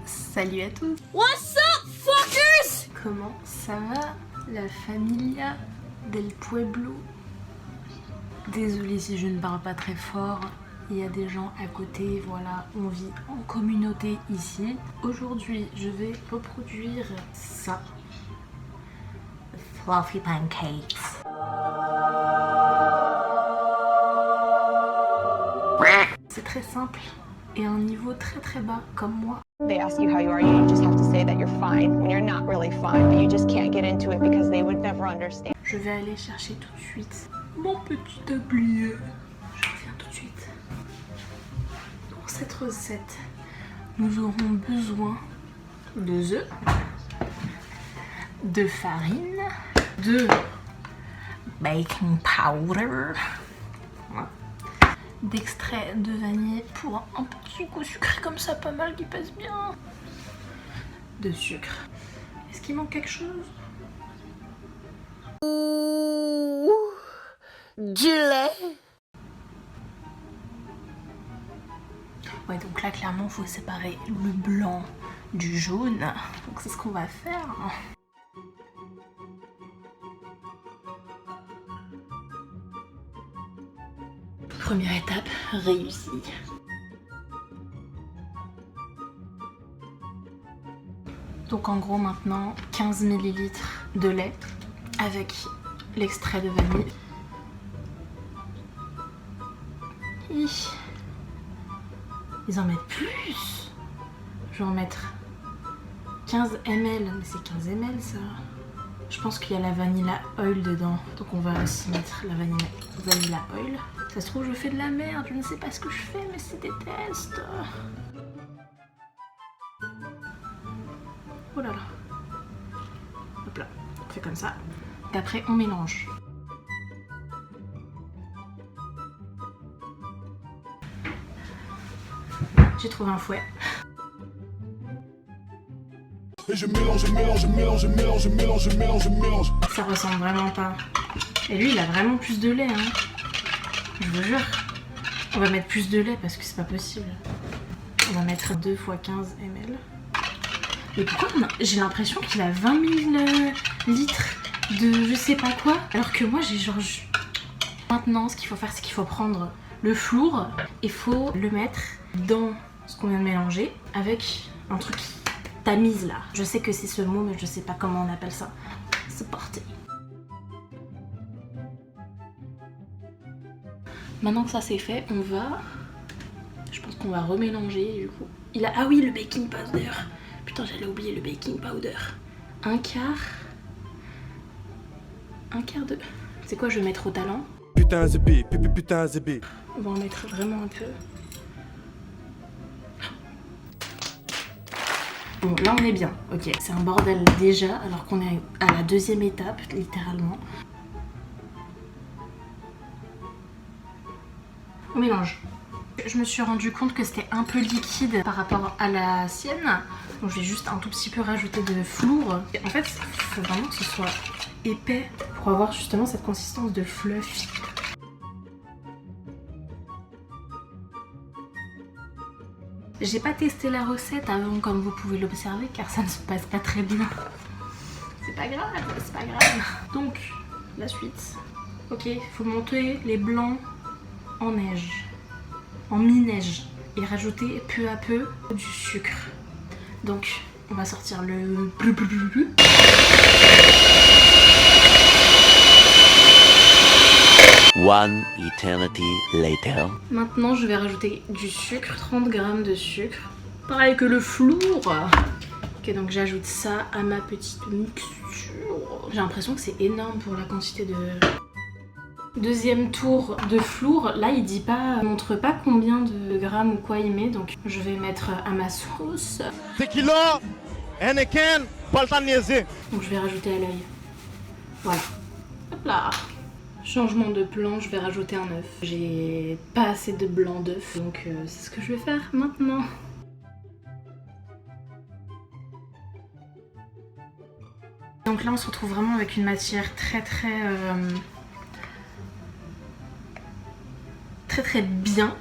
Salut à tous. What's up, fuckers? Comment ça va, la familia del pueblo? Désolée si je ne parle pas très fort, il y a des gens à côté, voilà, on vit en communauté ici. Aujourd'hui, je vais reproduire ça. Fluffy pancakes. C'est très simple et à un niveau très très bas comme moi. They ask you how you are, you just have to say that you're fine when you're not really fine, but you just can't get into it because they would never understand. Je vais aller chercher tout de suite mon petit tablier. Je reviens tout de suite. Pour cette recette, nous aurons besoin de œufs, de farine, de baking powder, d'extrait de vanille pour un petit goût sucré comme ça, pas mal, qui passe bien, de sucre. Est-ce qu'il manque quelque chose? Du lait. Ouais, donc là clairement il faut séparer le blanc du jaune, donc c'est ce qu'on va faire. Première étape réussie. Donc en gros maintenant 15 ml de lait avec l'extrait de vanille. Ils en mettent plus. Je vais en mettre 15 ml, mais c'est 15 ml ça. Je pense qu'il y a la vanilla oil dedans, donc on va aussi mettre la vanilla oil. Ça se trouve je fais de la merde, je ne sais pas ce que je fais, mais c'est des tests. Oh là là. Hop là, on fait comme ça. Et après on mélange. J'ai trouvé un fouet. Et je mélange. Ça ressemble vraiment pas. Et lui il a vraiment plus de lait, hein. Je vous jure. On va mettre plus de lait parce que c'est pas possible. On va mettre 2 x 15 ml. Et pourquoi j'ai l'impression qu'il a 20 000 litres de je sais pas quoi, alors que moi j'ai genre... Maintenant ce qu'il faut faire, c'est qu'il faut prendre le flour et faut le mettre dans ce qu'on vient de mélanger avec un truc tamise là. Je sais que c'est ce mot mais je sais pas comment on appelle ça. C'est parti. Maintenant que ça c'est fait, on va... Je pense qu'on va remélanger du coup. Il a... Ah oui, le baking powder. Putain, j'allais oublier le baking powder. Un quart de... C'est quoi, je vais mettre au talent? Putain zébi, putain zébi. On va en mettre vraiment un peu. Bon, là on est bien, ok. C'est un bordel déjà, alors qu'on est à la deuxième étape, littéralement. On mélange. Je me suis rendu compte que c'était un peu liquide par rapport à la sienne. Donc je vais juste un tout petit peu rajouter de flour. Et en fait, il faut vraiment que ce soit épais pour avoir justement cette consistance de fluffy. J'ai pas testé la recette avant, comme vous pouvez l'observer, car ça ne se passe pas très bien. C'est pas grave, c'est pas grave. Donc, la suite. Ok, il faut monter les blancs en neige, en mi-neige, et rajouter peu à peu du sucre. Donc, on va sortir le bleu. One eternity later. Maintenant, je vais rajouter du sucre, 30 g de sucre. Pareil que le flour. Ok, donc j'ajoute ça à ma petite mixture. J'ai l'impression que c'est énorme pour la quantité de... Deuxième tour de flour. Là, il dit pas, montre pas combien de grammes ou quoi il met. Donc, je vais mettre à ma sauce. Tequila, Heineken, pas le temps de niaiser. Donc, je vais rajouter à l'œil. Voilà. Hop là. Changement de plan, je vais rajouter un œuf. J'ai pas assez de blanc d'œuf, donc c'est ce que je vais faire maintenant. Donc là, on se retrouve vraiment avec une matière très bien.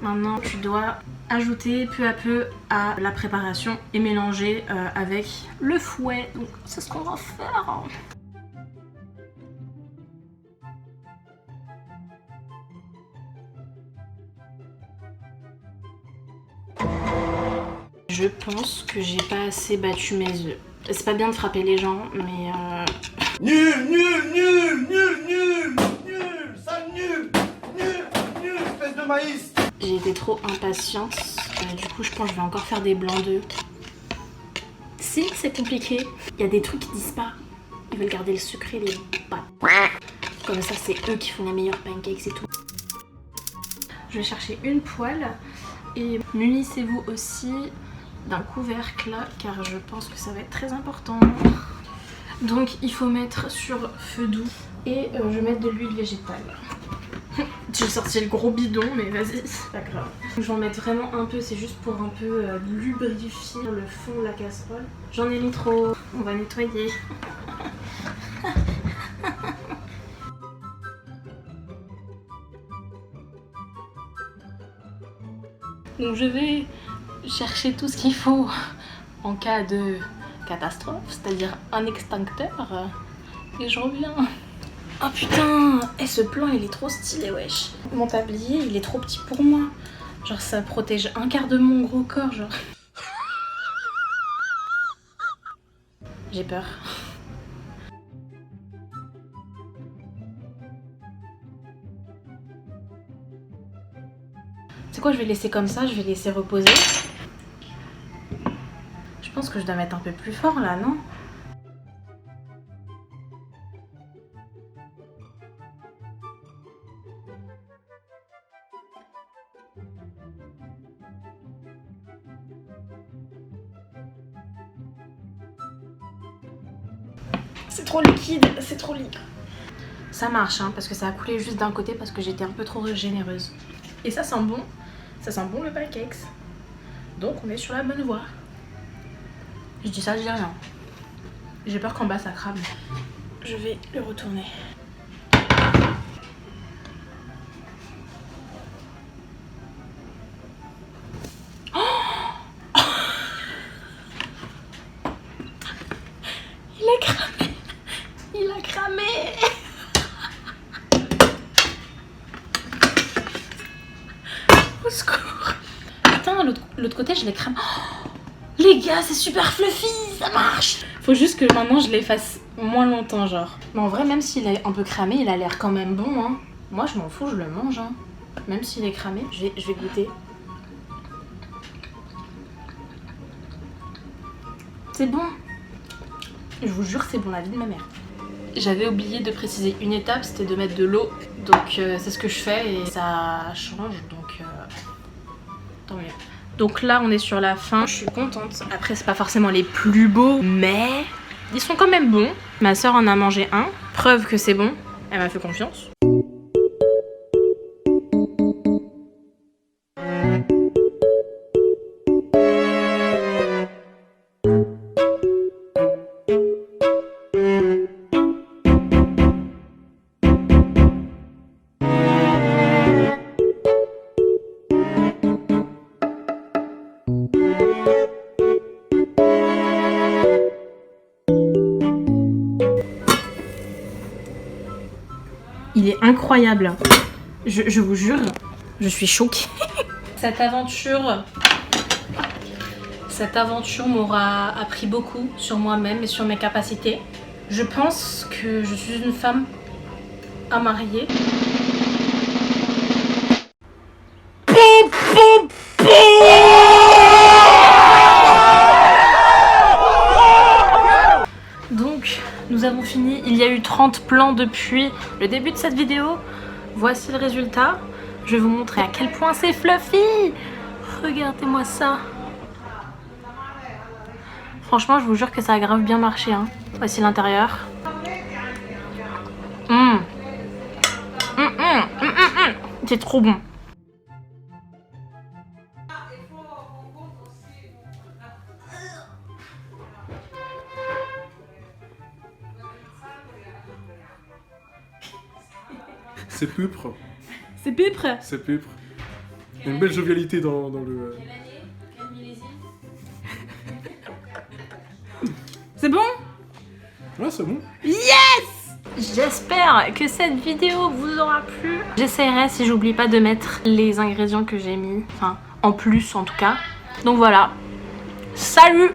Maintenant, tu dois ajouter peu à peu à la préparation et mélanger avec le fouet. Donc c'est ce qu'on va faire. Je pense que j'ai pas assez battu mes œufs. C'est pas bien de frapper les gens, mais Nul, nul, nul, nul, nul, nul, sale nul, nul, nul, espèce de maïs. j'ai été trop impatiente. Du coup, je pense que je vais encore faire des blancs d'œufs. Si, c'est compliqué. Il y a des trucs qui disent pas. Ils veulent garder le sucré, les pâtes. Comme ça, c'est eux qui font les meilleurs pancakes et tout. Je vais chercher une poêle et munissez-vous aussi d'un couvercle car je pense que ça va être très important. Donc il faut mettre sur feu doux et je vais mettre de l'huile végétale. J'ai sorti le gros bidon mais vas-y, c'est pas grave. Je vais en mettre vraiment un peu, c'est juste pour un peu lubrifier le fond de la casserole. J'en ai mis trop, on va nettoyer. Donc je vais chercher tout ce qu'il faut en cas de catastrophe, c'est-à-dire un extincteur, et je reviens. Oh putain, et ce plan il est trop stylé, wesh. Mon tablier il est trop petit pour moi. Genre ça protège un quart de mon gros corps, genre. J'ai peur. C'est quoi, je vais laisser comme ça, je vais laisser reposer. Je pense que je dois mettre un peu plus fort là, non? C'est trop liquide, c'est trop liquide. Ça marche, hein, parce que ça a coulé juste d'un côté parce que j'étais un peu trop généreuse. Et ça sent bon le pancakes. Donc on est sur la bonne voie. Je dis ça, je dis rien. J'ai peur qu'en bas ça crame. Je vais le retourner. Oh, il a cramé. Il a cramé. Au secours. Putain, l'autre côté je l'ai cramé. Oh, les gars, c'est super fluffy, ça marche. Faut juste que maintenant je l'efface moins longtemps, genre. Mais en vrai, même s'il est un peu cramé, il a l'air quand même bon, hein. Moi, je m'en fous, je le mange, hein. Même s'il est cramé, je vais goûter. C'est bon. Je vous jure, c'est bon, la vie de ma mère. J'avais oublié de préciser une étape, c'était de mettre de l'eau. Donc c'est ce que je fais et ça change, donc tant mieux. Donc là on est sur la fin, je suis contente. Après c'est pas forcément les plus beaux, mais ils sont quand même bons. Ma soeur en a mangé un, preuve que c'est bon, elle m'a fait confiance. Il est incroyable. Je vous jure, je suis choquée. Cette aventure m'aura appris beaucoup sur moi-même et sur mes capacités. Je pense que je suis une femme à marier. Donc, nous avons fini. Il y a eu 30 plans depuis le début de cette vidéo. Voici le résultat. Je vais vous montrer à quel point c'est fluffy. Regardez-moi ça. Franchement, je vous jure que ça a grave bien marché, hein. Voici l'intérieur. C'est trop bon. C'est pupre. C'est pipre. C'est pupre. Il y a une belle jovialité dans le... C'est bon? Ouais, c'est bon. J'espère que cette vidéo vous aura plu. J'essaierai, si j'oublie pas, de mettre les ingrédients que j'ai mis. Enfin, en plus en tout cas. Donc voilà. Salut!